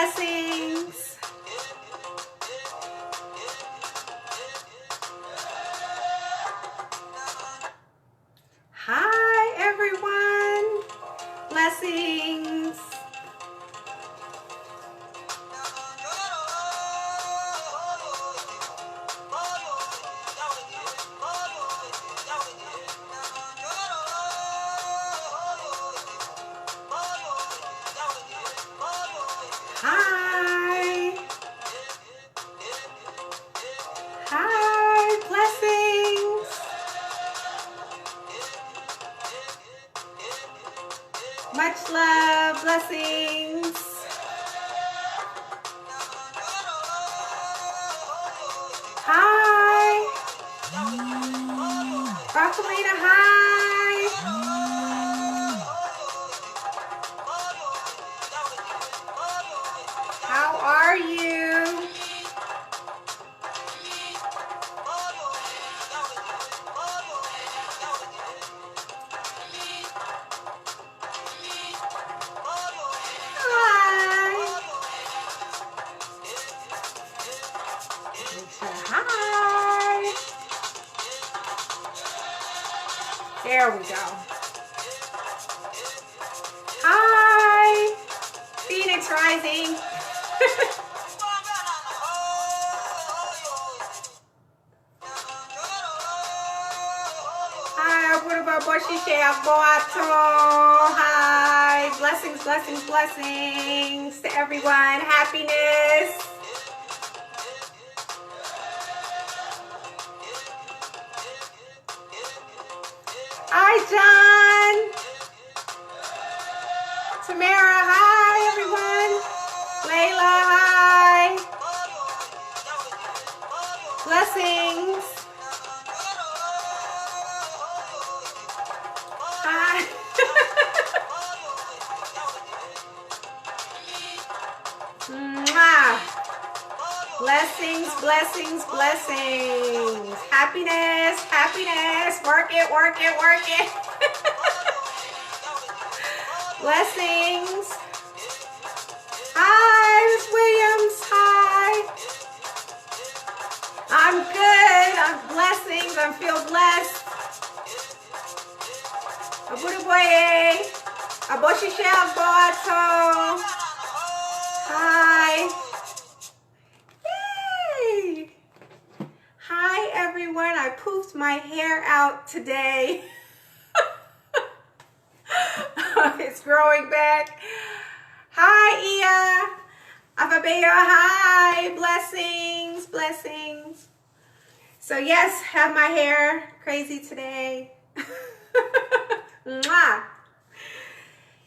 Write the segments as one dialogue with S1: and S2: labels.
S1: blessings. Hi, everyone. Blessings. Hi. Hi, blessings. Much love, blessings. Hi. Rosalina, hi. How are you? Hi. There we go. Hi. Phoenix Rising. Hi, hi. Blessings, blessings, blessings to everyone. Happiness. Hi, John. Tamara, hi, everyone. Layla, hi. Blessings. Hi. Mwah. Blessings, blessings, blessings. Happiness, happiness. Work it, work it, work it. Blessings. Hi, Miss Williams. Hi. I'm good. I'm blessings. I feel blessed. Abuduboye. Aboshishel Boato. Hi. Yay. Hi, everyone. I poofed my hair out today. It's growing back. Hi, Ia. Afabeo, hi. Blessings, blessings. So yes, have my hair crazy today. Mwah.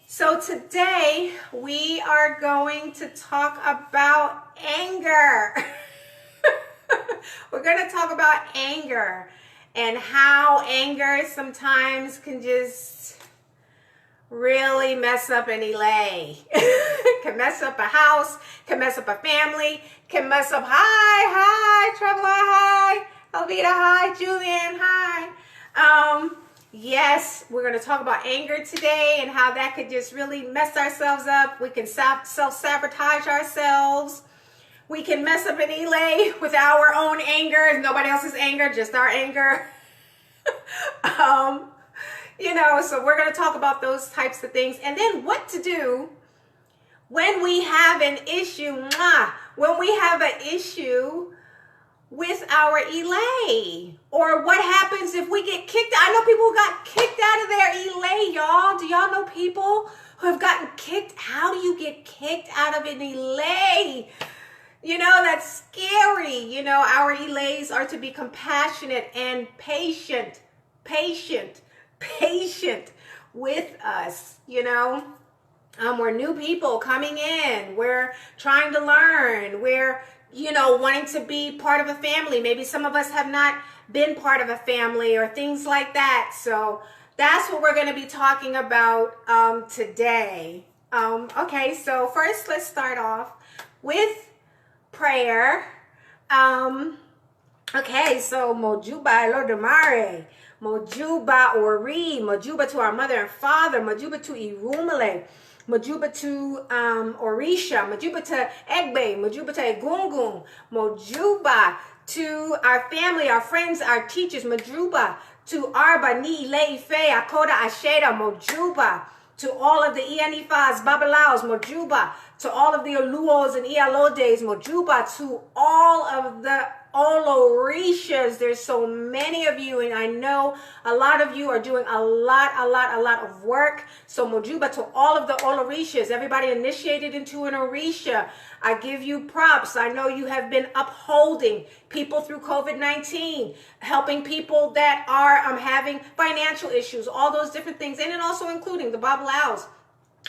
S1: So today we are going to talk about anger. We're going to talk about anger and how anger sometimes can just really mess up any lay. Can mess up a house, can mess up a family, can mess up, hi, Traveler, hi, Alvita, hi, Julian, hi. Yes, we're going to talk about anger today and how that could just really mess ourselves up. We can self-sabotage ourselves. We can mess up an lay with our own anger, nobody else's anger, just our anger. You know, so we're going to talk about those types of things. And then what to do when we have an issue, when we have an issue with our elay, or what happens if we get kicked. I know people who got kicked out of their elay, y'all. Do y'all know people who have gotten kicked? How do you get kicked out of an elay? You know, that's scary. You know, our elays are to be compassionate and patient with us, you know. We're new people coming in. We're trying to learn. We're, you know, wanting to be part of a family. Maybe some of us have not been part of a family or things like that. So that's what we're going to be talking about today. Okay, so first let's start off with prayer. Okay, so Mojuba Elodamare, Mojuba Ori, Mojuba to our mother and father, Mojuba to Irumale, Majuba to Orisha, Majuba to Egbe, Majuba to Egungun, Majuba to our family, our friends, our teachers, Majuba to Arba, Ni, Ile, Ife, Akoda, Asheda, Majuba to all of the Ianifas, Babalaos, Majuba to all of the Oluos and Ialodes, Majuba to all of the Olorishas. There's so many of you, and I know a lot of you are doing a lot of work. So Mojuba to all of the Olorishas, everybody initiated into an Orisha, I give you props. I know you have been upholding people through COVID-19, helping people that are having financial issues, all those different things, and then also including the Babalaos.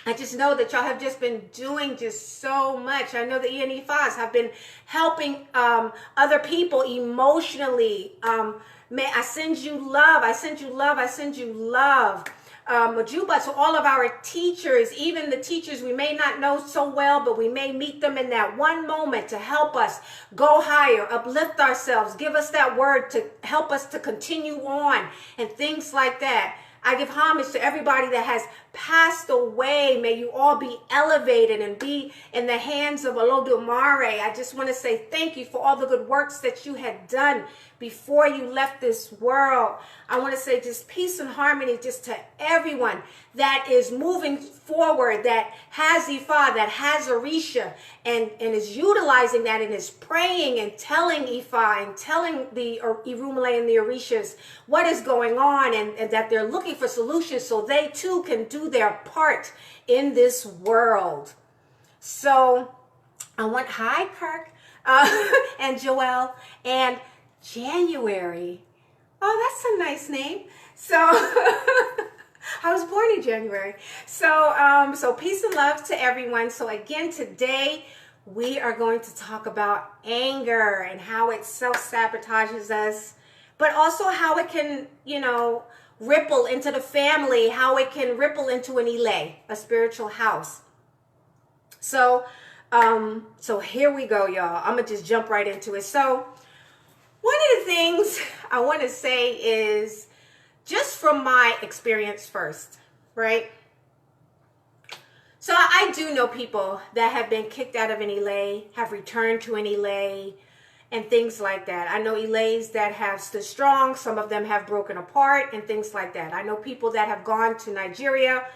S1: I just know that y'all have just been doing just so much. I know the ENE5s have been helping other people emotionally. May I send you love. I send you love. I send you love. Majuba to all of our teachers, even the teachers we may not know so well, but we may meet them in that one moment to help us go higher, uplift ourselves, give us that word to help us to continue on and things like that. I give homage to everybody that has passed away. May you all be elevated and be in the hands of Olodumare. I just want to say thank you for all the good works that you had done before you left this world. I want to say just peace and harmony just to everyone that is moving forward, that has Ifa, that has Orisha, and is utilizing that and is praying and telling Ifa and telling the Irumale and the Orishas what is going on, and that they're looking for solutions so they too can do their part in this world. So I want, hi Kirk, and Joelle, and January. Oh, that's a nice name. So I was born in January. So peace and love to everyone. So again, today we are going to talk about anger and how it self-sabotages us, but also how it can, ripple into the family, how it can ripple into an Ile, a spiritual house. So here we go, y'all. I'm gonna just jump right into it. So one of the things I want to say is just from my experience first, right? So I do know people that have been kicked out of an Ile, have returned to an Ile, and things like that. I know Ilays that have stood strong. Some of them have broken apart and things like that. I know people that have gone to Nigeria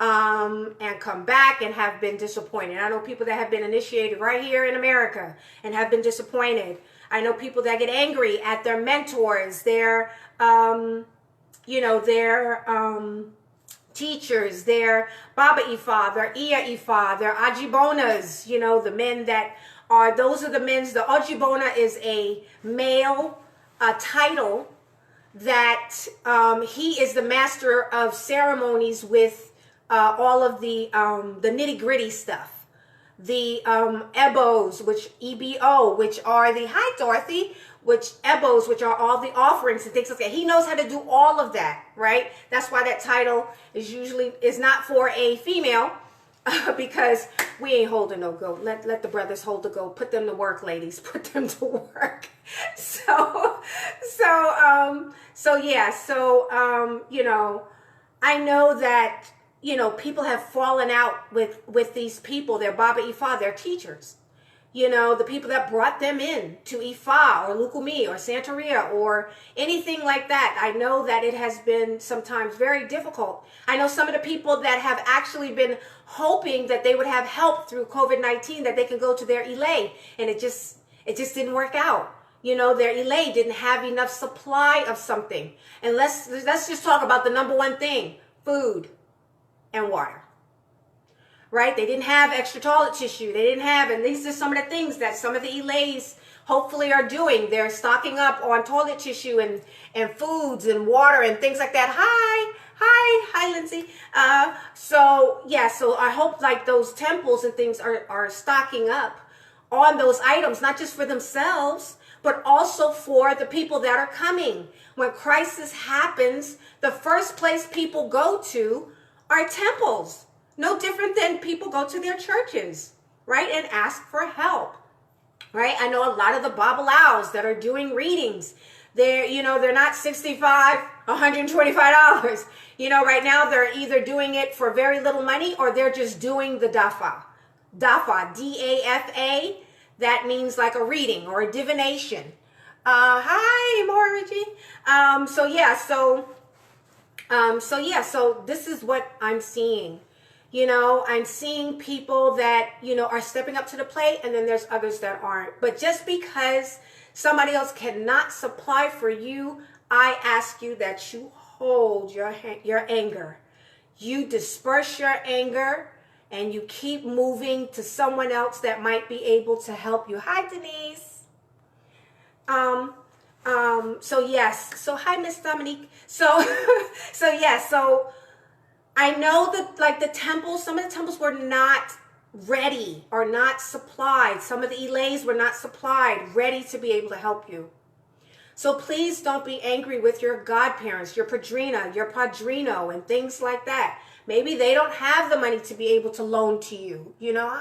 S1: and come back and have been disappointed. I know people that have been initiated right here in America and have been disappointed. I know people that get angry at their mentors, their teachers, their Baba Ifa, their Iya Ifa, their Ajibonas, the men that are, those are the men's, the Ajibona is a male title that he is the master of ceremonies with all of the nitty gritty stuff. The ebos, which EBO, which are the, hi Dorothy, which ebos, which are all the offerings and things like that. He knows how to do all of that, right? That's why that title is not for a female, because we ain't holding no goat. Let the brothers hold the goat. Put them to work, ladies. Put them to work. I know that people have fallen out with these people, their Baba Ifa, their teachers. The people that brought them in to Ifa or Lukumi or Santeria or anything like that. I know that it has been sometimes very difficult. I know some of the people that have actually been hoping that they would have help through COVID-19, that they can go to their Ile, and it just didn't work out. Their Ile didn't have enough supply of something. And let's just talk about the number one thing, food and water, right? They didn't have extra toilet tissue. They didn't have, and these are some of the things that some of the Ilays hopefully are doing. They're stocking up on toilet tissue and foods and water and things like that. Hi, Lindsay. So I hope like those temples and things are stocking up on those items, not just for themselves, but also for the people that are coming. When crisis happens, the first place people go to are temples. No different than people go to their churches, right? And ask for help, right? I know a lot of the Babalaos that are doing readings. They're not 65 $125. You know, right now they're either doing it for very little money or they're just doing the dafa. Dafa, D-A-F-A. That means like a reading or a divination. Hi, Margie. So this is what I'm seeing. You know, I'm seeing people that, you know, are stepping up to the plate, and then there's others that aren't. But just because somebody else cannot supply for you, I ask you that you hold your anger. You disperse your anger, and you keep moving to someone else that might be able to help you. Hi, Denise. So hi, Miss Dominique. So I know that like the temples, some of the temples were not ready or not supplied. Some of the elays were not supplied, ready to be able to help you. So please don't be angry with your godparents, your padrina, your padrino, and things like that. Maybe they don't have the money to be able to loan to you, you know.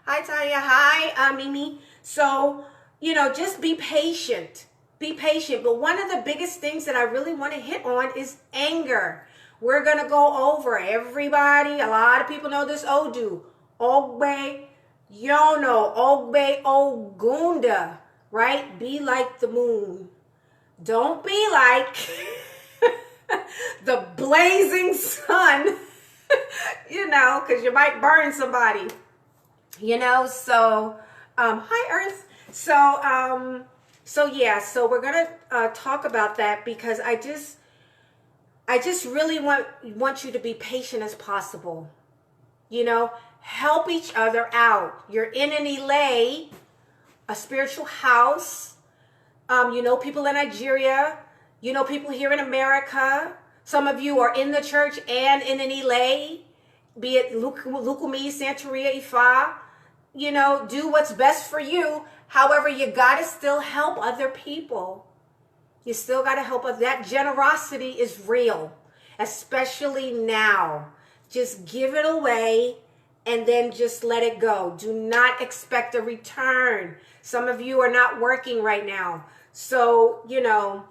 S1: Hi, Tanya. Hi, Mimi. So, you know, just be patient. Be patient. But one of the biggest things that I really want to hit on is anger. We're going to go over everybody. A lot of people know this Odu. Ogbe, you don't know. Ogbe Ogunda, right? Be like the moon. Don't be like the blazing sun, you know, because you might burn somebody, you know. So, hi, Earth. So we're going to talk about that because I just really want you to be patient as possible. You know, help each other out. You're in an elay, a spiritual house. You know people in Nigeria. You know people here in America. Some of you are in the church and in an elay, be it Lukumi, Santeria, Ifa. You know, do what's best for you. However, you got to still help other people. You still got to help us. That generosity is real, especially now. Just give it away and then just let it go. Do not expect a return. Some of you are not working right now. So, you know,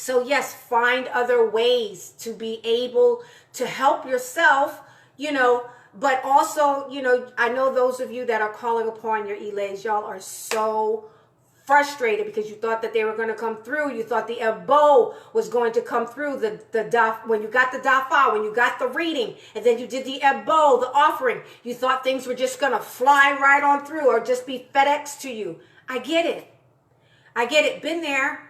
S1: yes, find other ways to be able to help yourself, you know, but also, you know, I know those of you that are calling upon your elays, y'all are so frustrated because you thought that they were going to come through. You thought the ebo was going to come through the daf, when you got the dafa, when you got the reading, and then you did the ebo, the offering. You thought things were just going to fly right on through or just be FedEx to you. I get it. Been there.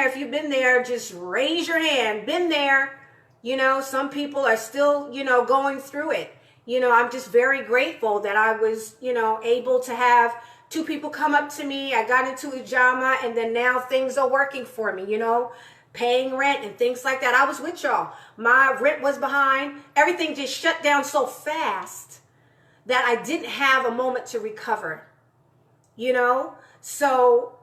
S1: If you've been there, just raise your hand. Been there. You know, some people are still, you know, going through it. You know, I'm just very grateful that I was, you know, able to have 2 people come up to me. I got into Ujama, and then now things are working for me, you know, paying rent and things like that. I was with y'all. My rent was behind. Everything just shut down so fast that I didn't have a moment to recover, you know. So,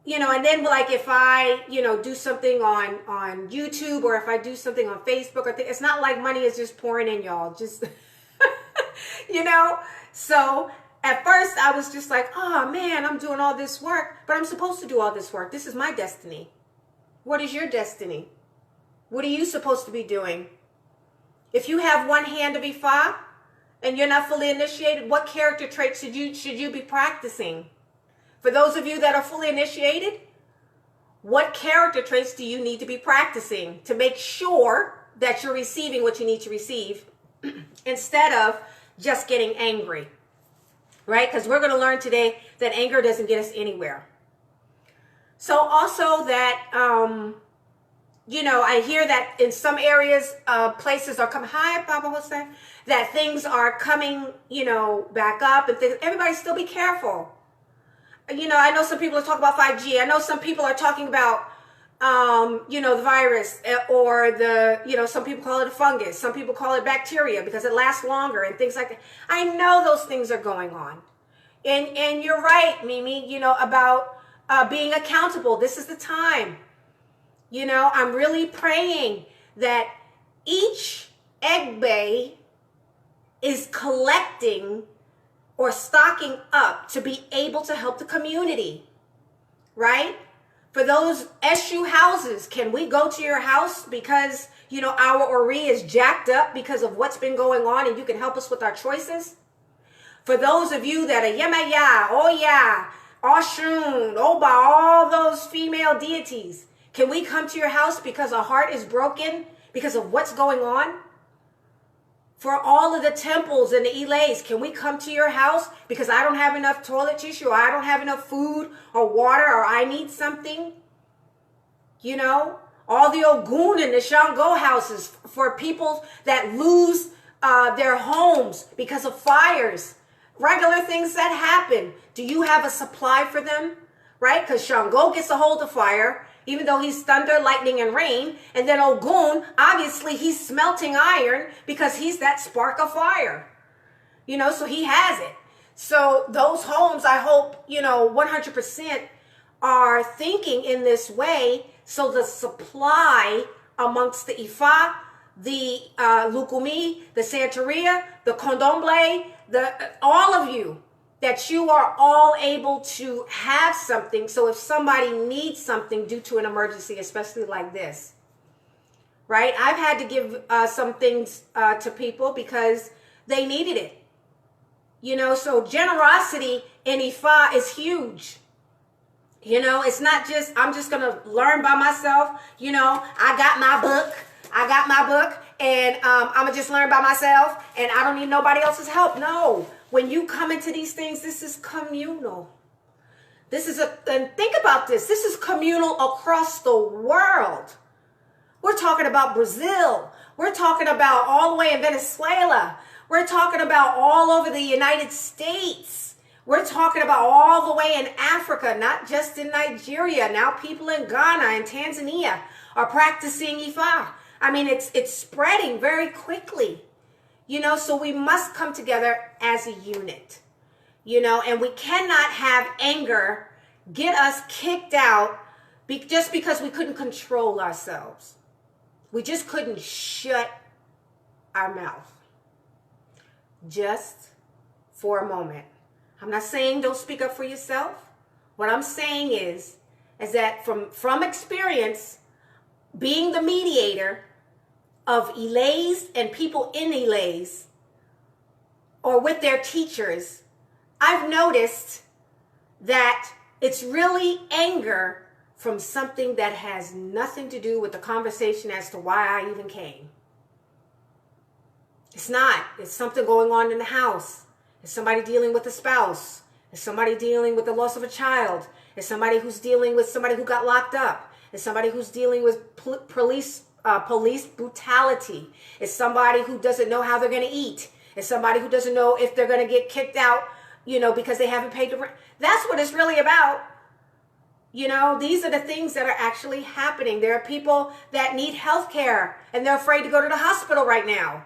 S1: you know, and then like if I, you know, do something on YouTube or if I do something on Facebook, it's not like money is just pouring in, y'all. Just, you know. So at first I was just like, oh man, I'm doing all this work, but I'm supposed to do all this work. This is my destiny. What is your destiny? What are you supposed to be doing? If you have one hand of Ifa and you're not fully initiated, what character traits should you be practicing? For those of you that are fully initiated, what character traits do you need to be practicing to make sure that you're receiving what you need to receive instead of just getting angry, right? Because we're going to learn today that anger doesn't get us anywhere. So also that, you know, I hear that in some areas, places are coming, hi, Papa Jose, that things are coming, you know, back up and things. Everybody still be careful. You know, I know some people are talking about 5G. I know some people are talking about, you know, the virus or the, you know, some people call it a fungus. Some people call it bacteria because it lasts longer and things like that. I know those things are going on. And you're right, Mimi, you know, about being accountable. This is the time. You know, I'm really praying that each Ogbe is collecting or stocking up to be able to help the community, right? For those SU houses, can we go to your house because, our Ori is jacked up because of what's been going on and you can help us with our choices? For those of you that are Yemaya, Oya, Oshun, Oba, all those female deities, can we come to your house because our heart is broken because of what's going on? For all of the temples and the Ilays, can we come to your house because I don't have enough toilet tissue, or I don't have enough food or water, or I need something? All the Ogun and the Shango houses for people that lose their homes because of fires. Regular things that happen. Do you have a supply for them? Right? Because Shango gets a hold of fire, even though he's thunder, lightning, and rain. And then Ogun, obviously, he's smelting iron because he's that spark of fire. So he has it. So those homes, I hope, 100% are thinking in this way. So the supply amongst the Ifa, the Lukumi, the Santeria, the Condomble, all of you, that you are all able to have something. So if somebody needs something due to an emergency, especially like this, right? I've had to give some things to people because they needed it. So generosity in Ifa is huge. It's not just, I'm just going to learn by myself. I got my book and I'm going to just learn by myself and I don't need nobody else's help. No. When you come into these things, this is communal. And think about this. This is communal across the world. We're talking about Brazil. We're talking about all the way in Venezuela. We're talking about all over the United States. We're talking about all the way in Africa, not just in Nigeria. Now people in Ghana and Tanzania are practicing Ifa. I mean, it's spreading very quickly. So we must come together as a unit, and we cannot have anger get us kicked out just because we couldn't control ourselves. We just couldn't shut our mouth just for a moment. I'm not saying don't speak up for yourself. What I'm saying is that from experience, being the mediator of Ilays and people in Ilays or with their teachers, I've noticed that it's really anger from something that has nothing to do with the conversation as to why I even came. It's not. It's something going on in the house. It's somebody dealing with a spouse. It's somebody dealing with the loss of a child. It's somebody who's dealing with somebody who got locked up. It's somebody who's dealing with police brutality. It's somebody who doesn't know how they're going to eat. It's somebody who doesn't know if they're going to get kicked out, because they haven't paid the rent. That's what it's really about. These are the things that are actually happening. There are people that need health care and they're afraid to go to the hospital right now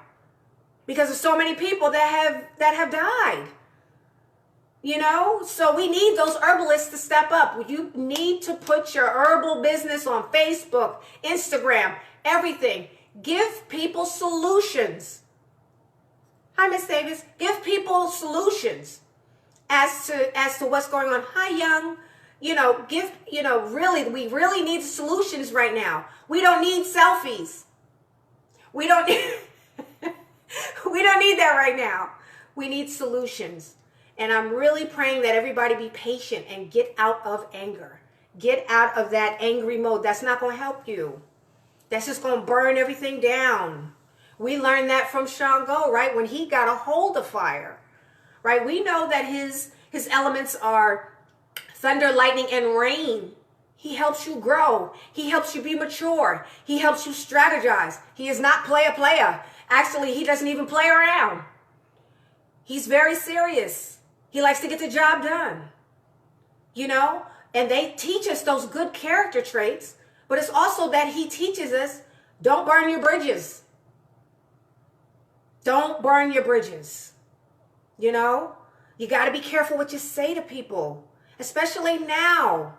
S1: because of so many people that have died. So we need those herbalists to step up. You need to put your herbal business on Facebook, Instagram, everything. Give people solutions. Hi, Miss Davis. Give people solutions as to what's going on. Hi, Young. We really need solutions right now. We don't need selfies. We don't need that right now. We need solutions. And I'm really praying that everybody be patient and get out of anger. Get out of that angry mode. That's not going to help you. That's just going to burn everything down. We learned that from Shango, right? When he got a hold of fire, right? We know that his elements are thunder, lightning, and rain. He helps you grow. He helps you be mature. He helps you strategize. He is not player. Actually, he doesn't even play around. He's very serious. He likes to get the job done, and they teach us those good character traits, but it's also that he teaches us, don't burn your bridges. Don't burn your bridges. You got to be careful what you say to people, especially now,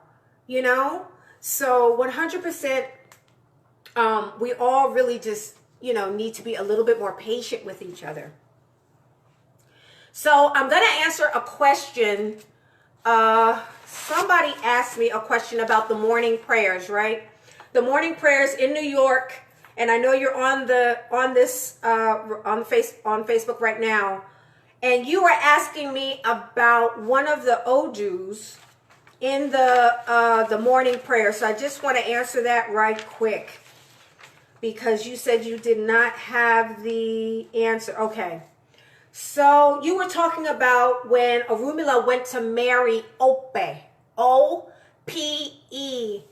S1: so 100%, we all really just, need to be a little bit more patient with each other. So I'm going to answer a question Somebody asked me a question about the morning prayers, right? The morning prayers in New York, and I know you're on Facebook right now, and you are asking me about one of the odus in the morning prayer. So I just want to answer that right quick, because you said you did not have the answer. Okay. So you were talking about when Orunmila went to marry Ope. O-P-E.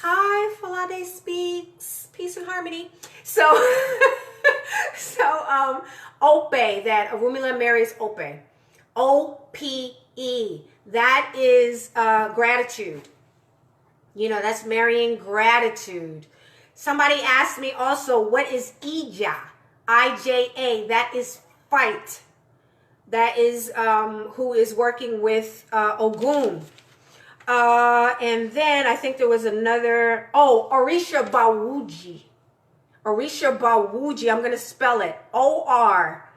S1: Hi, Falade speaks. Peace and harmony. So, Ope, that Orunmila marries Ope. O-P-E. That is gratitude. You know, that's marrying gratitude. Somebody asked me also, what is Ija? I-J-A. That is fight. That is who is working with Ogun. And then I think there was another, Orisha Bawuji. Orisha Bawuji, I'm going to spell it. O-R-I-S-A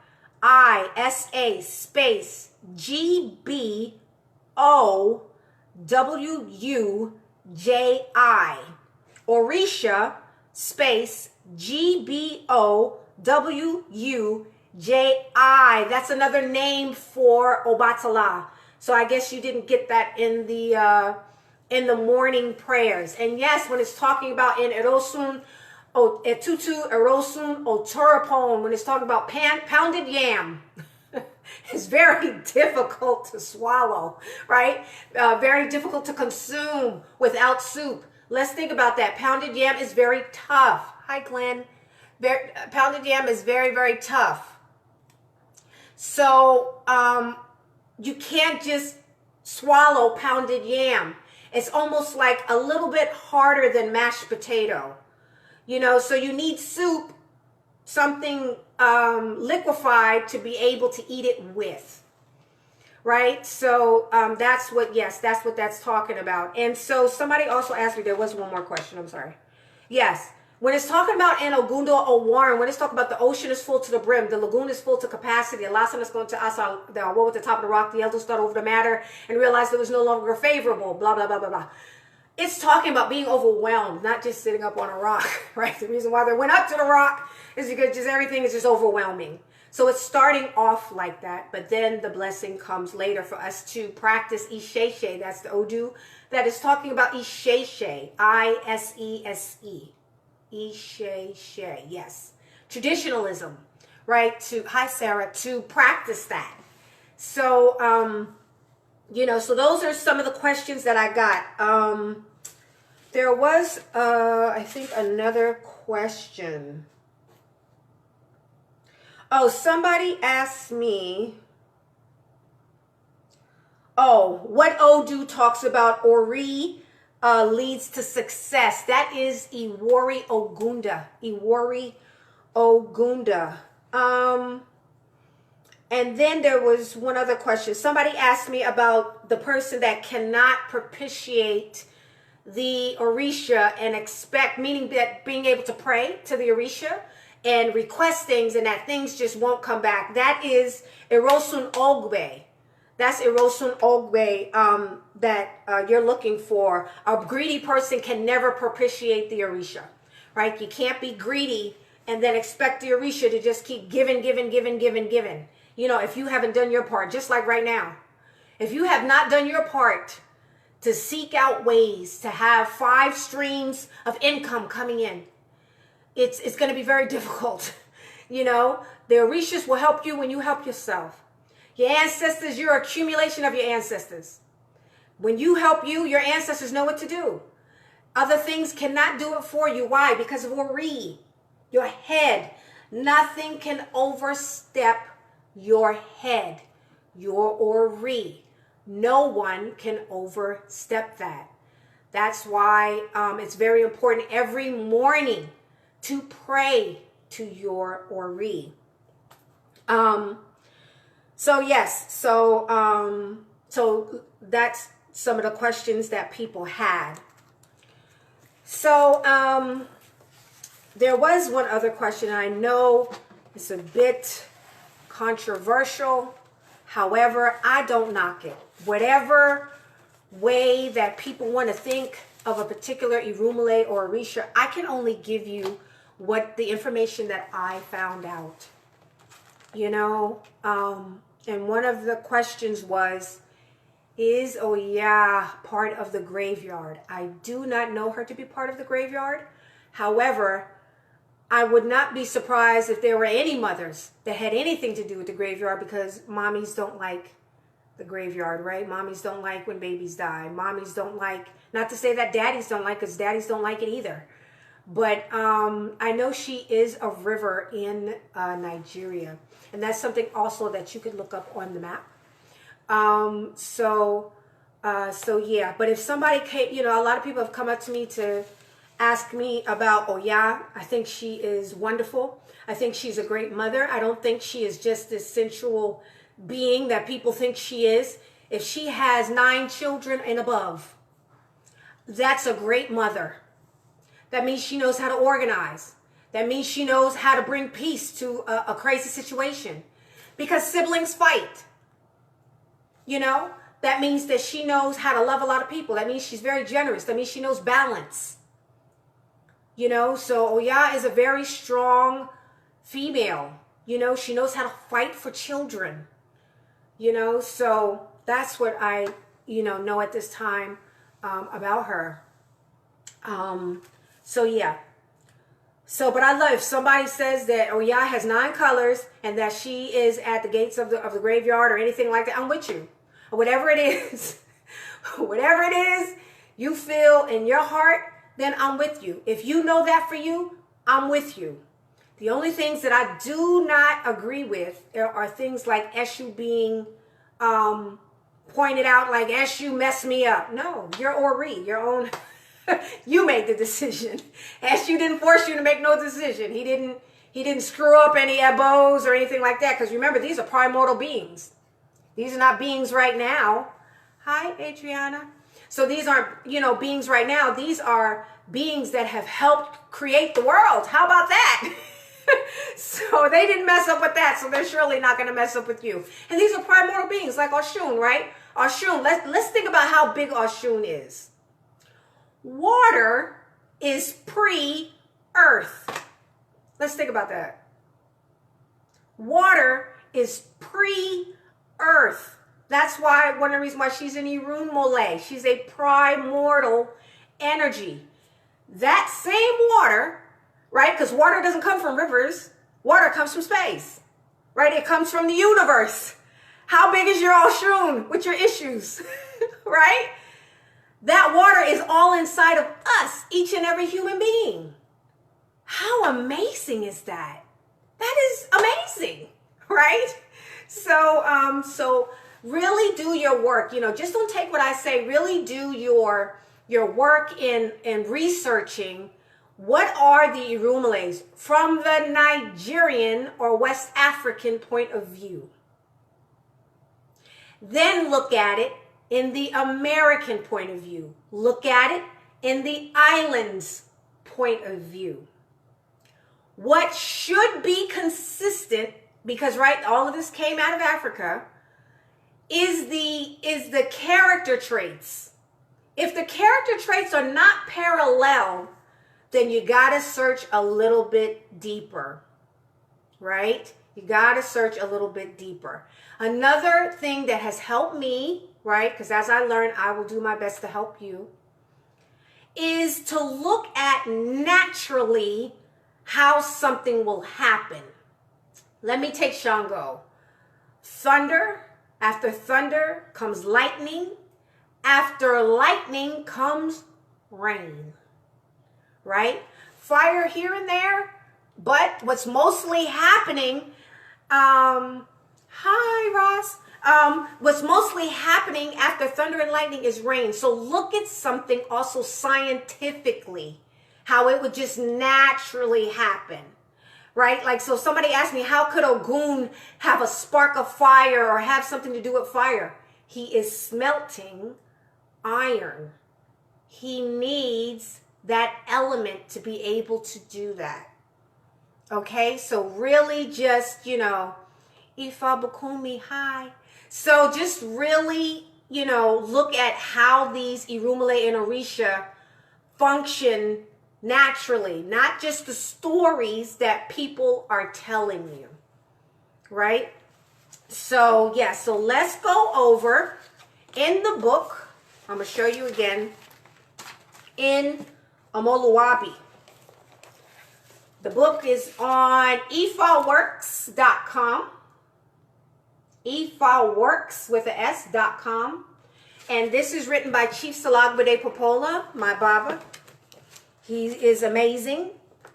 S1: space G-B-O-W-U-J-I. Orisha space G-B-O-W-U-J-I. That's another name for Obatala. So I guess you didn't get that in the morning prayers. And yes, when it's talking about in Erosun, Etutu, Erosun, Oturapon, when it's talking about pounded yam, it's very difficult to swallow, right? Very difficult to consume without soup. Let's think about that. Pounded yam is very tough. Hi, Glenn. Pounded yam is very, very tough. So you can't just swallow pounded yam. It's almost like a little bit harder than mashed potato. You know, so you need soup, something liquefied to be able to eat it with. Right? So that's what that's talking about. And so somebody also asked me, there was one more question, I'm sorry. Yes. When it's talking about in Ogunda or Warren, when it's talking about the ocean is full to the brim, the lagoon is full to capacity, the last time it's going to us, the woe at the top of the rock, the elders thought over the matter and realized it was no longer favorable, blah, blah, blah, blah, blah. It's talking about being overwhelmed, not just sitting up on a rock, right? The reason why they went up to the rock is because just everything is just overwhelming. So it's starting off like that, but then the blessing comes later for us to practice Isheshe. That's the Odu that is talking about Isheshe, I-S-E-S-E. Isheshe, yes. Traditionalism, right? Hi, Sarah, to practice that. So, you know, so those are some of the questions that I got. There was, I think, another question. Oh, somebody asked me, what Odu talks about Ori leads to success. That is Iwori Ogunda. Iwori Ogunda. And then there was one other question. Somebody asked me about the person that cannot propitiate the Orisha and expect, meaning that being able to pray to the Orisha and request things and that things just won't come back. That is Erosun Ogbe. That's Erosun Ogbe that you're looking for. A greedy person can never propitiate the Orisha, right? You can't be greedy and then expect the Orisha to just keep giving. You know, if you haven't done your part, just like right now. If you have not done your part to seek out ways to have 5 streams of income coming in, it's going to be very difficult. You know, the Orishas will help you when you help yourself. Your ancestors, your accumulation of your ancestors. When you help you, your ancestors know what to do. Other things cannot do it for you. Why? Because of Ori, your head. Nothing can overstep your head, your Ori. No one can overstep that. That's why it's very important every morning to pray to your Ori. So yes, so that's some of the questions that people had. So there was one other question, and I know it's a bit controversial. However, I don't knock it. Whatever way that people want to think of a particular Irumale or Orisha. I can only give you what the information that I found out. You know, and one of the questions was, is Oya part of the graveyard? I do not know her to be part of the graveyard. However, I would not be surprised if there were any mothers that had anything to do with the graveyard, because mommies don't like the graveyard, right? Mommies don't like when babies die. Mommies don't like, not to say that daddies don't like, because daddies don't like it either. But I know she is a river in Nigeria. And that's something also that you could look up on the map. So yeah, but if somebody came, you know, a lot of people have come up to me to ask me about Oya. I think she is wonderful. I think she's a great mother. I don't think she is just this sensual being that people think she is. If she has 9 children and above, that's a great mother. That means she knows how to organize. That means she knows how to bring peace to a crazy situation, because siblings fight. You know, that means that she knows how to love a lot of people. That means she's very generous. That means she knows balance. You know, so Oya is a very strong female. You know, she knows how to fight for children. You know, so that's what I, you know at this time about her. So yeah. So, but I love, if somebody says that Oya has 9 colors and that she is at the gates of the graveyard or anything like that, I'm with you. Or whatever it is, whatever it is you feel in your heart, then I'm with you. If you know that for you, I'm with you. The only things that I do not agree with are things like Eshu being pointed out, like Eshu messed me up. No, you're Ori, your own. You made the decision. Eshu didn't force you to make no decision. He didn't screw up any ebos or anything like that. Because remember, these are primordial beings. These are not beings right now. Hi, Adriana. So these aren't, you know, beings right now. These are beings that have helped create the world. How about that? So they didn't mess up with that. So they're surely not going to mess up with you. And these are primordial beings like Oshun, right? Oshun, let's think about how big Oshun is. Water is pre-earth. Let's think about that. Water is pre-earth. That's why, one of the reasons why she's in Irumole. She's a primordial energy. That same water, right? Because water doesn't come from rivers. Water comes from space, right? It comes from the universe. How big is your Oshun with your issues, right? That water is all inside of us, each and every human being. How amazing is that? That is amazing, right? So really do your work. You know, just don't take what I say. Really do your work in researching what are the Irumales from the Nigerian or West African point of view. Then look at it in the American point of view. Look at it in the islands point of view. What should be consistent, because right, all of this came out of Africa, is the character traits. If the character traits are not parallel, then you got to search a little bit deeper, right? You got to search a little bit deeper. Another thing that has helped me, right, because as I learn, I will do my best to help you, is to look at naturally how something will happen. Let me take Shango. Thunder, after thunder comes lightning, after lightning comes rain, right? Fire here and there, but what's mostly happening, hi Ross, what's mostly happening after thunder and lightning is rain. So look at something also scientifically, how it would just naturally happen, right? Like, so somebody asked me, how could Ogun have a spark of fire or have something to do with fire? He is smelting iron. He needs that element to be able to do that. Okay, so really just, you know, Ifa Bukumi, hi. So just really look at how these Irumale and Orisha function naturally, not just the stories that people are telling you, right? So, yeah, so let's go over in the book. I'm going to show you again in Omoluabi. The book is on efaworks.com. efaworks with a S.com. And this is written by Chief Salagbade Popola, my Baba. He is amazing.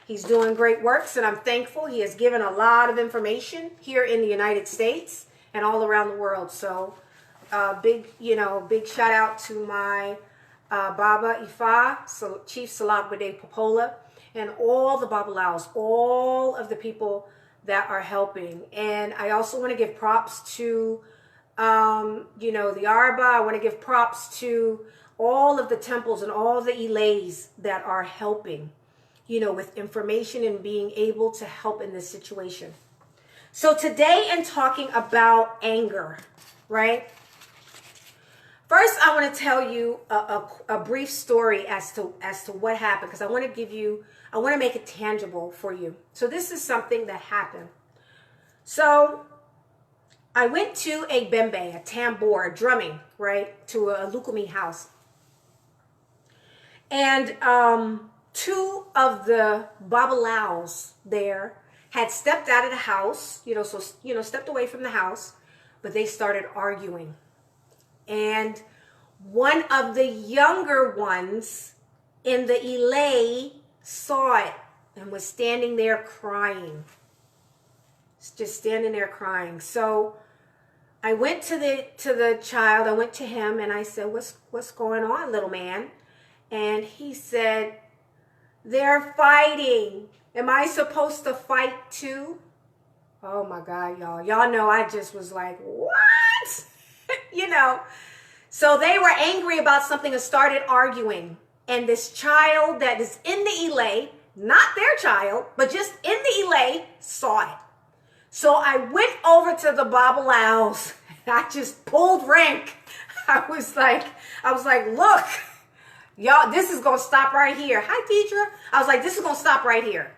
S1: He's doing great works, and I'm thankful. He has given a lot of information here in the United States and all around the world. So big shout out to my Baba Ifa, so Chief Salagbade Popola, and all the Babalaos, all of the people that are helping. And I also want to give props to the Arba. I want to give props to all of the temples and all the Ilays that are helping, with information and being able to help in this situation. So today, in talking about anger, right? First, I want to tell you a brief story as to what happened, because I want to make it tangible for you. So this is something that happened. So I went to a bembe, a tambour, a drumming, right, to a Lukumi house. And two of the Babalaos there had stepped out of the house, stepped away from the house, but they started arguing. And one of the younger ones in the Ilay saw it and was standing there crying. Just standing there crying. So I went to the child, I went to him and I said, what's going on, little man? And he said, they're fighting. Am I supposed to fight too? Oh my God, y'all. Y'all know I just was like, what? So they were angry about something and started arguing. And this child that is in the Ilay, not their child, but just in the Ilay, saw it. So I went over to the Babalaos and I just pulled rank. I was like, look, y'all, this is gonna stop right here. Hi, Deidre. I was like, this is gonna stop right here.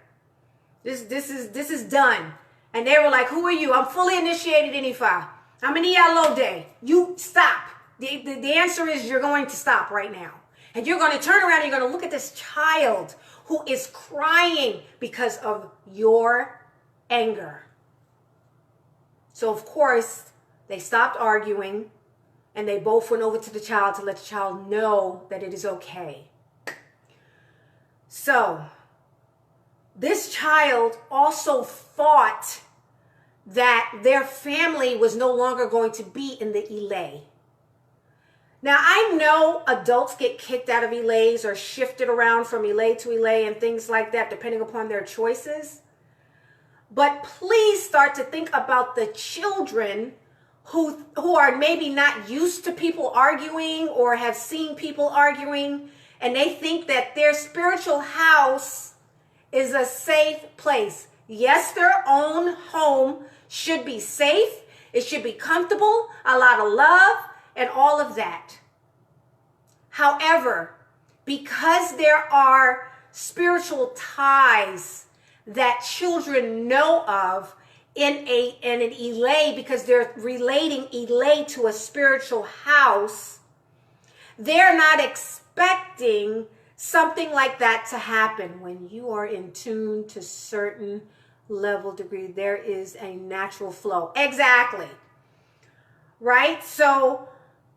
S1: This is done. And they were like, who are you? I'm fully initiated in Ifa. I'm an Iyalode. You stop. The answer is you're going to stop right now. And you're going to turn around and you're going to look at this child who is crying because of your anger. So, of course, they stopped arguing and they both went over to the child to let the child know that it is okay. So, this child also thought that their family was no longer going to be in the Ilay. Now, I know adults get kicked out of Ilays or shifted around from Ilay to Ilay and things like that, depending upon their choices. But please start to think about the children who are maybe not used to people arguing or have seen people arguing, and they think that their spiritual house is a safe place. Yes, their own home should be safe. It should be comfortable, a lot of love, and all of that. However, because there are spiritual ties that children know of in an Ilay, because they're relating Ilay to a spiritual house, they're not expecting something like that to happen. When you are in tune to certain level degree, there is a natural flow. Exactly. Right? So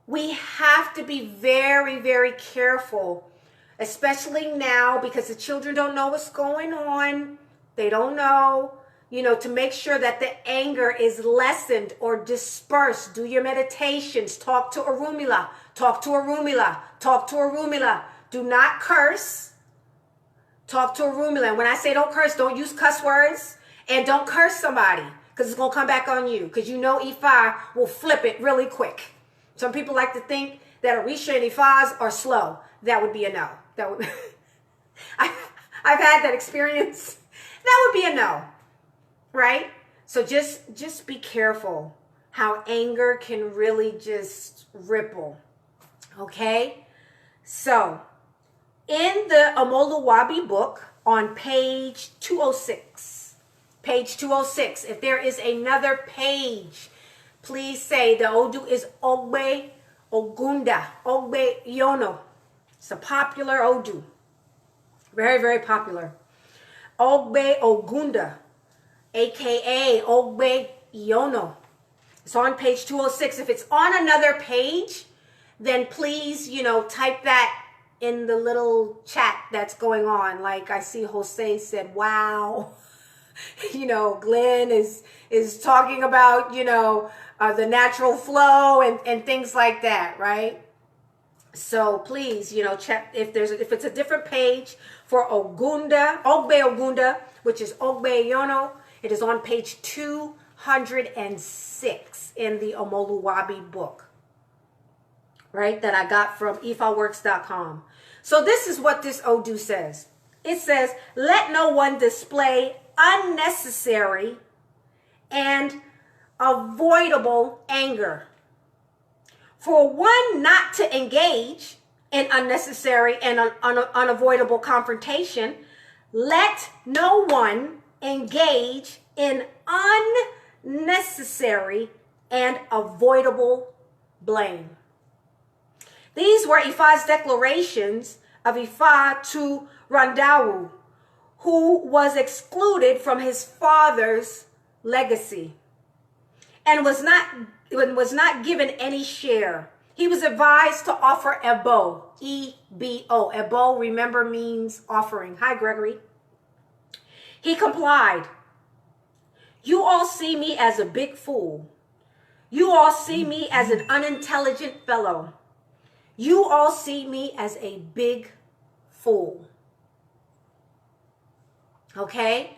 S1: we have to be very, very careful, especially now, because the children don't know what's going on. They don't know, to make sure that the anger is lessened or dispersed. Do your meditations. Talk to Orunmila. Talk to Orunmila. Talk to Orunmila. Do not curse. Talk to Orunmila. And when I say don't curse, don't use cuss words. And don't curse somebody, because it's going to come back on you. Because Ifa will flip it really quick. Some people like to think that Orisha and Ifas are slow. That would be a no. I've had that experience. That would be a no. Right? So just be careful how anger can really just ripple. Okay? So, in the Omoluwabi book on page 206, if there is another page, please say the Odu is Ogbe Ogunda, Ogbe Yono. It's a popular Odu. Very, very popular. Ogbe Ogunda, aka Ogbe Yono. It's on page 206. If it's on another page, then please, type that in the little chat that's going on. Like I see Jose said, wow. Glenn is talking about, the natural flow and things like that, right? So please, check if it's a different page for Ogbe Ogunda, which is Ogbe Yono. It is on page 206 in the Omoluwabi book, right? That I got from ifaworks.com. So this is what this Odu says. It says, let no one display unnecessary and avoidable anger. For one not to engage in unnecessary and unavoidable confrontation, let no one engage in unnecessary and avoidable blame. These were Ifa's declarations of Ifa to Randawu, who was excluded from his father's legacy and was not given any share. He was advised to offer Ebo, E-B-O. Ebo, remember, means offering. Hi, Gregory. He complied. You all see me as a big fool. You all see me as an unintelligent fellow. You all see me as a big fool. Okay?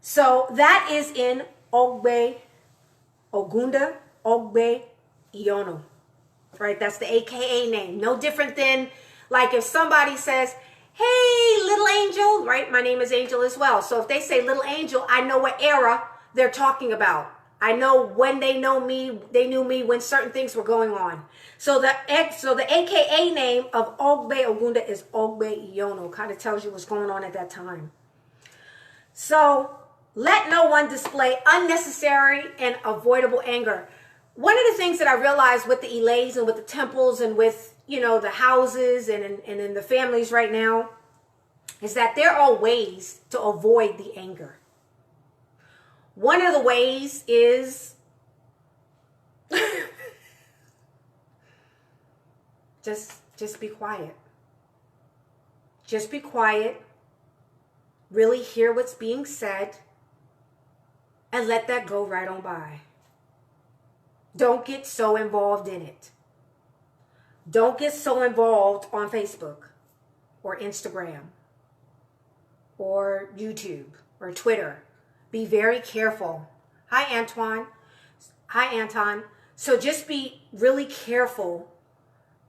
S1: So that is in Ogbe Ogunda, Ogbe Iono. Right? That's the AKA name. No different than like if somebody says, hey, little angel, right? My name is Angel as well. So if they say little angel, I know what era they're talking about. I know when they knew me when certain things were going on. So the AKA name of Ogbe Ogunda is Ogbe Iono. Kind of tells you what's going on at that time. So let no one display unnecessary and avoidable anger. One of the things that I realized with the Ilays and with the temples and with, the houses and in the families right now is that there are ways to avoid the anger. One of the ways is just be quiet. Just be quiet. Really hear what's being said and let that go right on by. Don't get so involved in it. Don't get so involved on Facebook or Instagram or YouTube or Twitter. Be very careful. Hi, Antoine. Hi, Anton. So just be really careful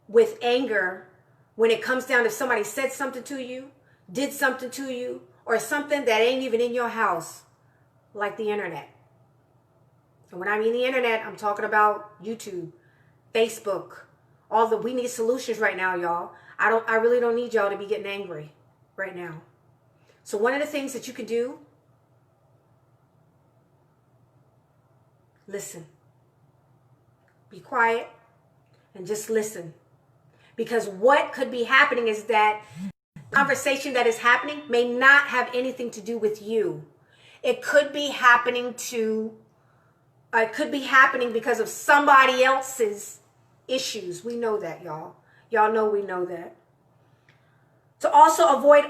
S1: with anger when it comes down to somebody said something to you, did something to you, or something that ain't even in your house, like the internet. And when I mean the internet, I'm talking about YouTube, Facebook, we need solutions right now, y'all. I really don't need y'all to be getting angry right now. So one of the things that you can do, listen. Be quiet and just listen. Because what could be happening is that conversation that is happening may not have anything to do with you. It could be happening because of somebody else's issues. We know that, y'all. Y'all know we know that. To also avoid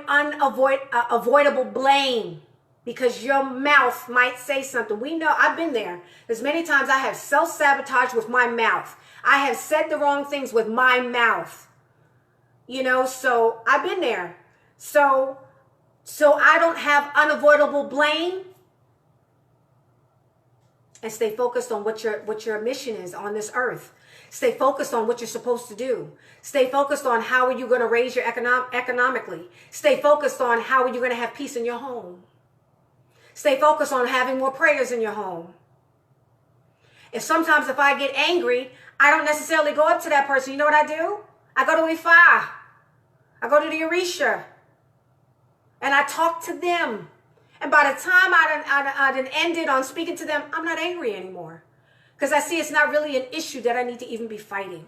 S1: avoidable blame, because your mouth might say something. We know, I've been there. There's many times I have self-sabotaged with my mouth. I have said the wrong things with my mouth. So I've been there. So I don't have unavoidable blame. And stay focused on what your mission is on this earth. Stay focused on what you're supposed to do. Stay focused on how are you going to raise your economically. Stay focused on how are you going to have peace in your home. Stay focused on having more prayers in your home. Sometimes if I get angry, I don't necessarily go up to that person. You know what I do? I go to Ifa. I go to the Orisha. And I talk to them. And by the time I done ended on speaking to them, I'm not angry anymore. Because I see it's not really an issue that I need to even be fighting.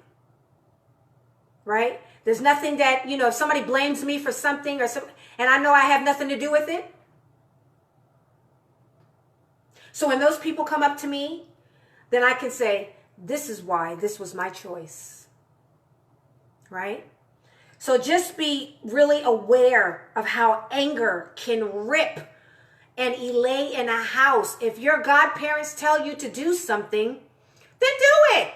S1: Right? There's nothing that, if somebody blames me for something and I know I have nothing to do with it. So when those people come up to me, then I can say, this is why this was my choice. Right? So just be really aware of how anger can rip and elay in a house. If your godparents tell you to do something, then do it.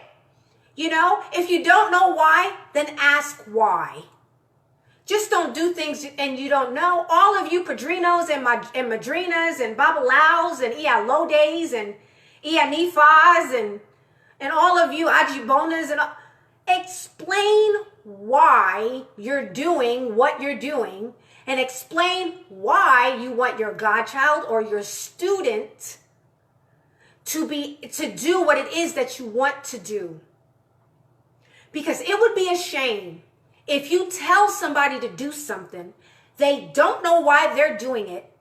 S1: If you don't know why, then ask why. Just don't do things and you don't know. All of you padrinos and madrinas and babalaos and ialodes and ianifas and all of you ajibonas and all, explain why you're doing what you're doing and explain why you want your godchild or your student to do what it is that you want to do. Because it would be a shame if you tell somebody to do something, they don't know why they're doing it,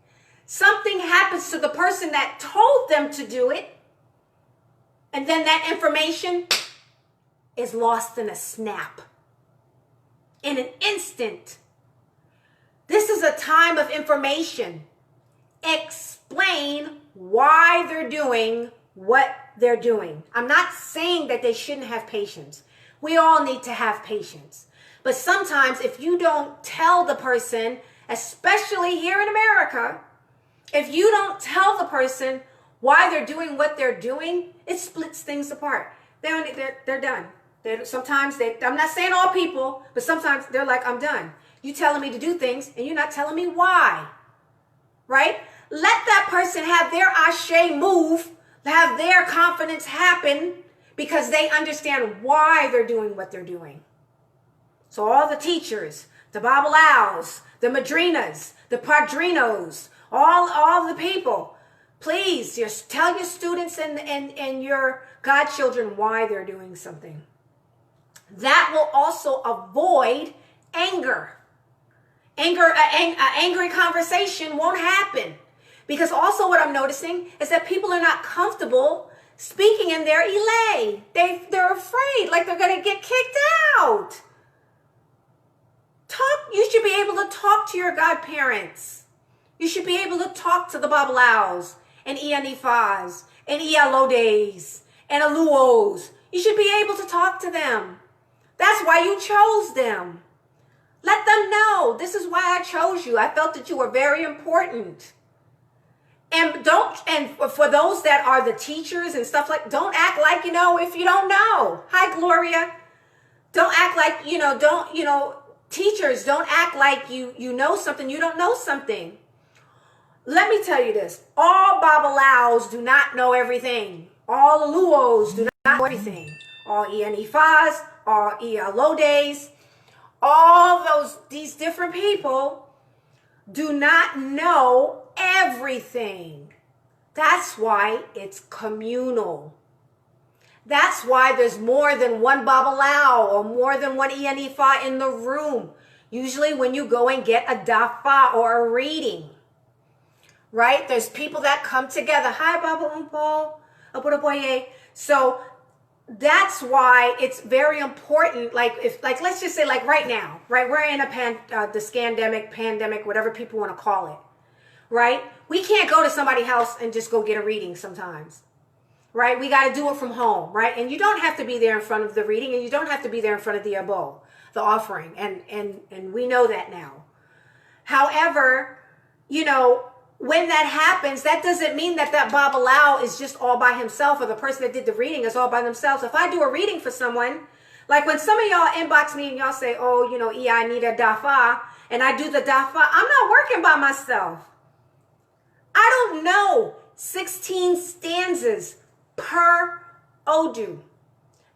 S1: something happens to the person that told them to do it, and then that information is lost in a snap, in an instant. This is a time of information. Explain why they're doing what they're doing. I'm not saying that they shouldn't have patience. We all need to have patience. But sometimes if you don't tell the person, especially here in America, if you don't tell the person why they're doing what they're doing, it splits things apart. They're done. I'm not saying all people, but sometimes they're like, I'm done. You telling me to do things and you're not telling me why. Right? Let that person have their ashe move, have their confidence happen because they understand why they're doing what they're doing. So all the teachers, the babalaos, the madrinas, the padrinos, all the people, please just tell your students and your godchildren why they're doing something. That will also avoid anger. Angry conversation won't happen. Because also what I'm noticing is that people are not comfortable speaking in their elay. They're afraid, like they're going to get kicked out. You should be able to talk to your godparents. You should be able to talk to the babalaos and ianifas and ialodes and aluos. You should be able to talk to them. That's why you chose them. Let them know, this is why I chose you. I felt that you were very important. And for those that are the teachers and stuff don't act like you know if you don't know. Hi, Gloria. Don't act like, teachers, don't act like you know something, you don't know something. Let me tell you this. All babalaos do not know everything. All aluos do not know everything. All ianifas, all ialodes, these different people do not know everything. That's why it's communal. That's why there's more than one babalao or more than one ianifa in the room. Usually when you go and get a dafa or a reading, right? There's people that come together. Hi, Baba Umpo, Abudaboye. So that's why it's very important. Let's just say right now, right? We're in the scandemic, pandemic, whatever people want to call it, right? We can't go to somebody's house and just go get a reading sometimes, right? We got to do it from home, right? And you don't have to be there in front of the reading, and you don't have to be there in front of the abo, the offering, and we know that now. However, when that happens, that doesn't mean that babalao is just all by himself, or the person that did the reading is all by themselves. If I do a reading for someone, like when some of y'all inbox me and y'all say, oh, I need a dafa, and I do the dafa, I'm not working by myself. I don't know 16 stanzas per Odu.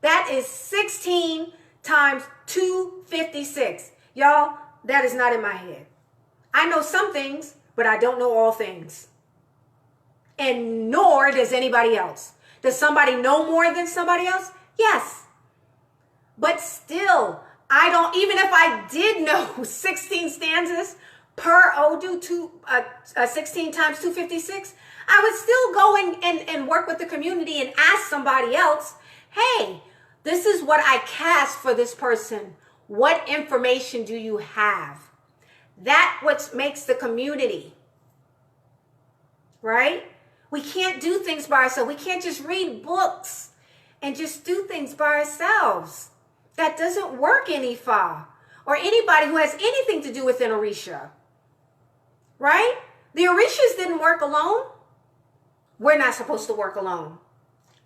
S1: That is 16 times 256. Y'all, that is not in my head. I know some things, but I don't know all things. And nor does anybody else. Does somebody know more than somebody else? Yes. But still, I don't, even if I did know 16 stanzas per Odu, 16 times 256, I would still go and work with the community and ask somebody else, hey, this is what I cast for this person. What information do you have? That's what makes the community, right? We can't do things by ourselves. We can't just read books and just do things by ourselves. That doesn't work in Ifa or anybody who has anything to do with an Orisha, right? The Orishas didn't work alone. We're not supposed to work alone.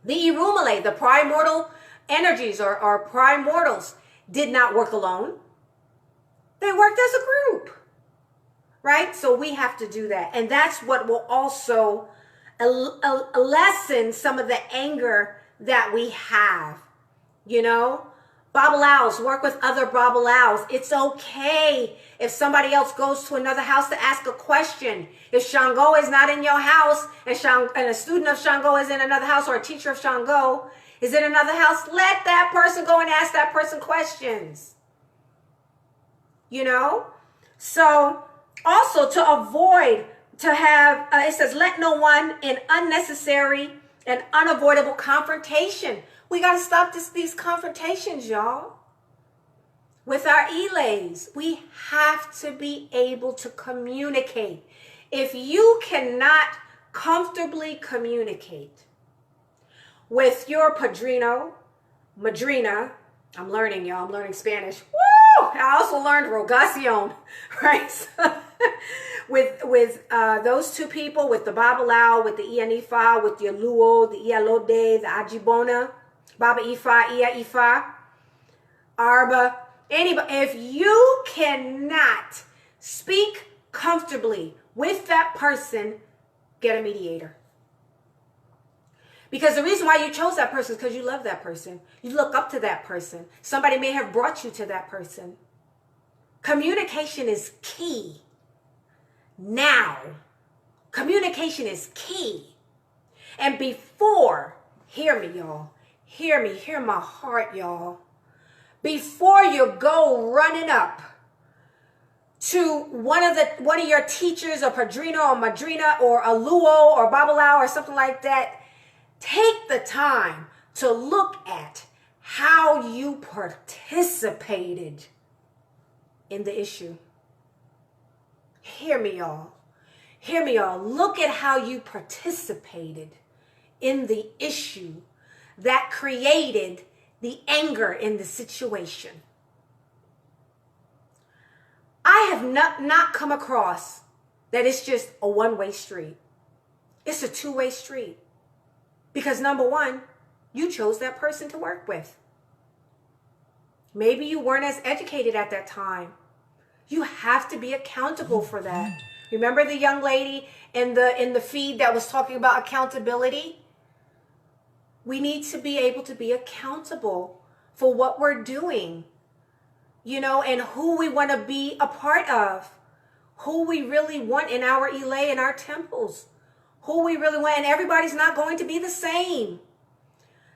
S1: The Irumale, the primordial energies or primordials, did not work alone. They worked as a group, right? So we have to do that. And that's what will also lessen some of the anger that we have, you know? Babalaos, work with other Babalaos. It's okay if somebody else goes to another house to ask a question. If Shango is not in your house and a student of Shango is in another house, or a teacher of Shango is in another house, let that person go and ask that person questions. You know? So also to avoid, to have, it says, let no one in unnecessary and unavoidable confrontation. We got to stop these confrontations, y'all. With our elays, we have to be able to communicate. If you cannot comfortably communicate with your padrino, madrina, I'm learning, y'all. I'm learning Spanish. Woo! I also learned rogacion, right? So, with those two people, with the Babalao, with the Ianifa, with the Aluo, the Ialode, the Ajibona, Baba Ifa, Ia Ifa, Arba, anybody. If you cannot speak comfortably with that person, get a mediator. Because the reason why you chose that person is because you love that person. You look up to that person. Somebody may have brought you to that person. Communication is key. Now, communication is key. And before, hear me, y'all. Hear me, hear my heart, y'all. Before you go running up to one of your teachers or padrino or madrina or a luo or babalao or something like that, take the time to look at how you participated in the issue. Hear me, y'all. Hear me, y'all. Look at how you participated in the issue that created the anger in the situation. I have not come across that it's just a one-way street. It's a two-way street. Because number one, you chose that person to work with. Maybe you weren't as educated at that time. You have to be accountable for that. Remember the young lady in the feed that was talking about accountability? We need to be able to be accountable for what we're doing, you know, and who we want to be a part of, who we really want in our Ilay and our temples, who we really want. And everybody's not going to be the same.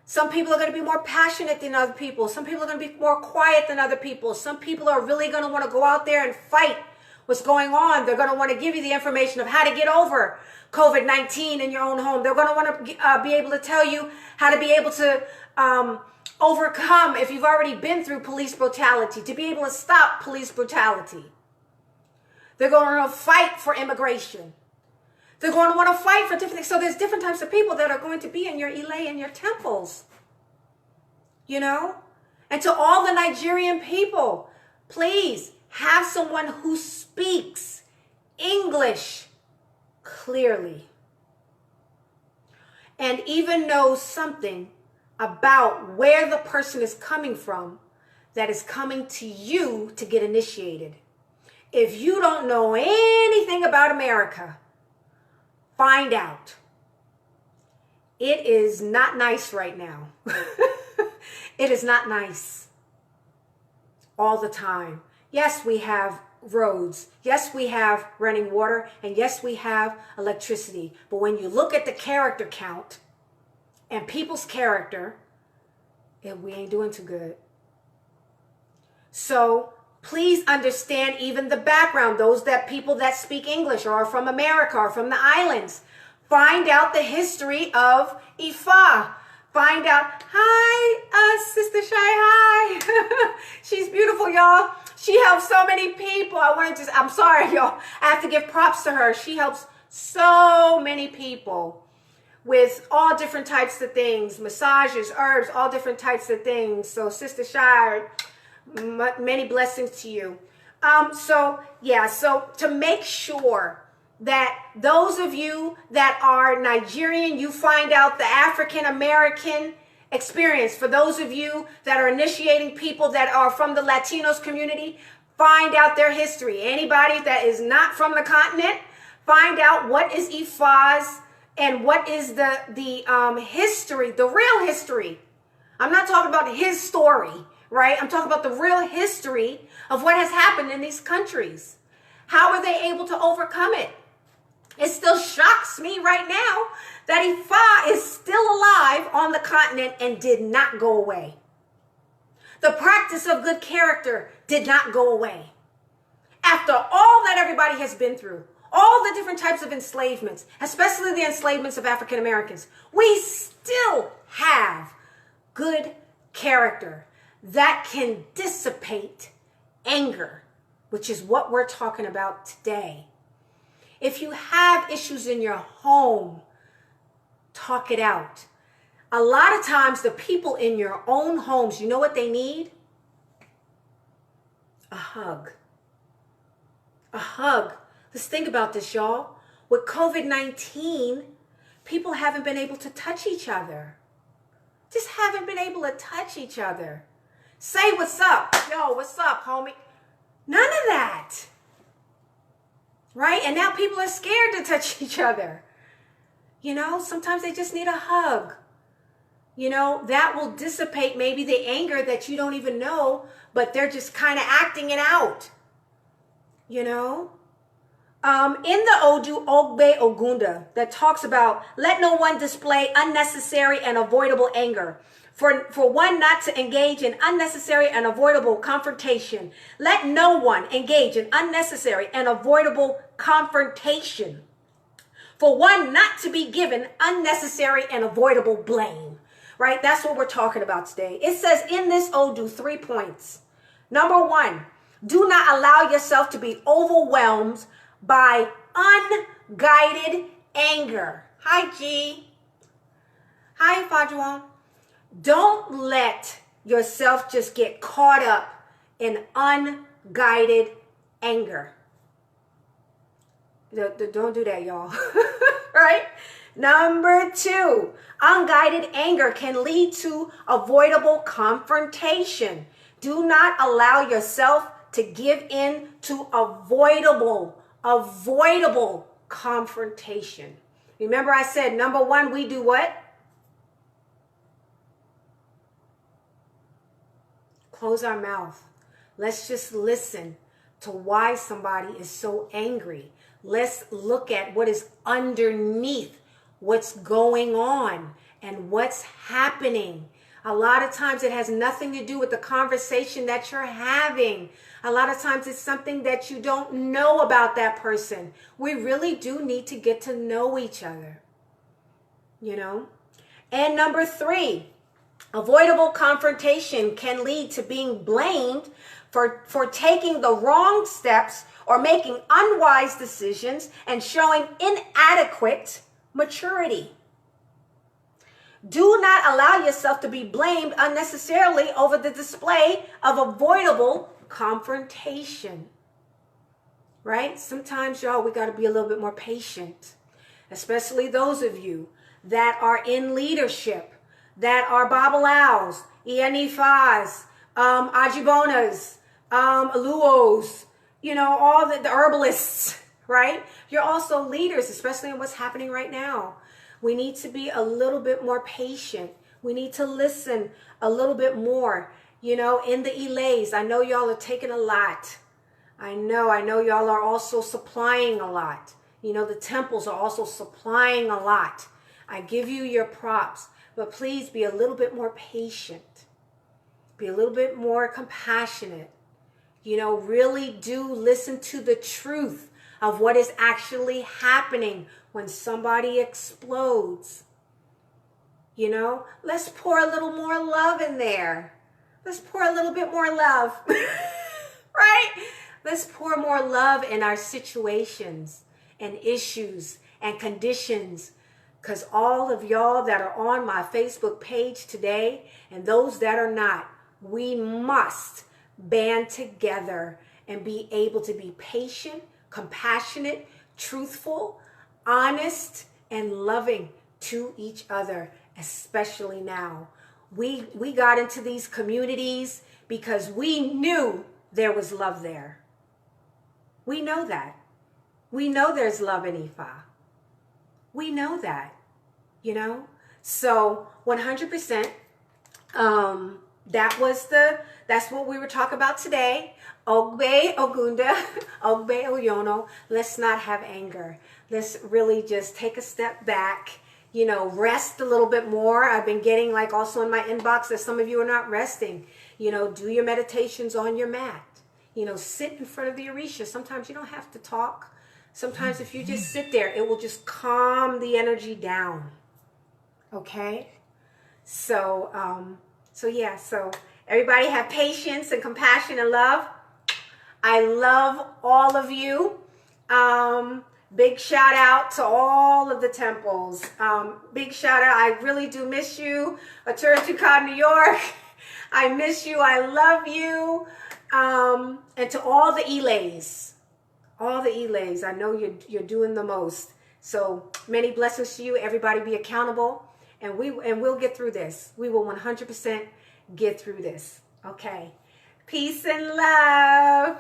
S1: Some people are going to be more passionate than other people. Some people are going to be more quiet than other people. Some people are really going to want to go out there and fight what's going on. They're going to want to give you the information of how to get over COVID-19 in your own home. They're going to want to be able to tell you how to be able to overcome, if you've already been through police brutality, to be able to stop police brutality. They're going to fight for immigration. They're going to want to fight for different things. So there's different types of people that are going to be in your Ilay and your temples. You know? And to all the Nigerian people, please have someone who speaks English clearly and even knows something about where the person is coming from that is coming to you to get initiated. If you don't know anything about America, find out. It is not nice right now. It is not nice all the time. Yes, we have roads. Yes, we have running water. And yes, we have electricity. But when you look at the character count, and people's character, we ain't doing too good. So please understand even the background. Those people that speak English or are from America or from the islands, find out the history of Ifa. Find out, hi, Sister Shy, hi. She's beautiful, y'all. She helps so many people. I'm sorry, y'all. I have to give props to her. She helps so many people with all different types of things, massages, herbs, all different types of things. So Sister Shy, many blessings to you. So to make sure that those of you that are Nigerian, you find out the African American experience. For those of you that are initiating people that are from the Latinos community, find out their history. Anybody that is not from the continent, find out what is Ifa's and what is the history, the real history. I'm not talking about his story, right? I'm talking about the real history of what has happened in these countries. How are they able to overcome it? It still shocks me right now that Ifa is still alive on the continent and did not go away. The practice of good character did not go away. After all that everybody has been through, all the different types of enslavements, especially the enslavements of African Americans, we still have good character that can dissipate anger, which is what we're talking about today. If you have issues in your home, talk it out. A lot of times the people in your own homes, you know what they need? A hug. A hug. Let's think about this, y'all. With COVID-19, people haven't been able to touch each other. Just haven't been able to touch each other. Say what's up. Yo, what's up, homie? None of that. Right? And now people are scared to touch each other. You know, sometimes they just need a hug. You know, that will dissipate maybe the anger that you don't even know, but they're just kind of acting it out. You know? In the Odu, Ogbe Ogunda, that talks about, let no one display unnecessary and avoidable anger. For one not to engage in unnecessary and avoidable confrontation. Let no one engage in unnecessary and avoidable confrontation. For one not to be given unnecessary and avoidable blame. Right? That's what we're talking about today. It says in this Odu 3 points. Number 1, do not allow yourself to be overwhelmed by unguided anger. Hi, G. Hi, Fajuan. Don't let yourself just get caught up in unguided anger. Don't do that, y'all. Right? Number 2, unguided anger can lead to avoidable confrontation. Do not allow yourself to give in to avoidable confrontation. Remember I said, number 1, we do what? Close our mouth. Let's just listen to why somebody is so angry. Let's look at what is underneath what's going on and what's happening. A lot of times it has nothing to do with the conversation that you're having. A lot of times it's something that you don't know about that person. We really do need to get to know each other. You know? And number 3, avoidable confrontation can lead to being blamed for taking the wrong steps or making unwise decisions and showing inadequate maturity. Do not allow yourself to be blamed unnecessarily over the display of avoidable confrontation. Right? Sometimes, y'all, we got to be a little bit more patient, especially those of you that are in leadership, that are Babalaos, Ianifas, Ajibonas, Aluos, you know, all the herbalists, right? You're also leaders, especially in what's happening right now. We need to be a little bit more patient. We need to listen a little bit more. You know, in the Ilays, I know y'all are taking a lot. I know y'all are also supplying a lot. You know, the temples are also supplying a lot. I give you your props. but please be a little bit more patient. Be a little bit more compassionate. Really do listen to the truth of what is actually happening when somebody explodes. Let's pour a little more love in there. Let's pour a little bit more love. Right? Let's pour more love in our situations and issues and conditions. Because all of y'all that are on my Facebook page today and those that are not, we must band together and be able to be patient, compassionate, truthful, honest, and loving to each other, especially now. We got into these communities because we knew there was love there. We know that. We know there's love in Ifa. We know that, So 100%, that's what we were talking about today. Ogbe Ogunda, Ogbe Oyono. Let's not have anger. Let's really just take a step back, rest a little bit more. I've been getting also in my inbox that some of you are not resting. Do your meditations on your mat. Sit in front of the Orisha. Sometimes you don't have to talk. Sometimes if you just sit there, it will just calm the energy down. Okay? So everybody have patience and compassion and love. I love all of you. Big shout out to all of the temples. Big shout out. I really do miss you. Atura Tuka, New York. I miss you. I love you. And to all the Elays. All the Elays. I know you're doing the most. So many blessings to you. Everybody be accountable. And we'll get through this. We will 100% get through this. Okay. Peace and love.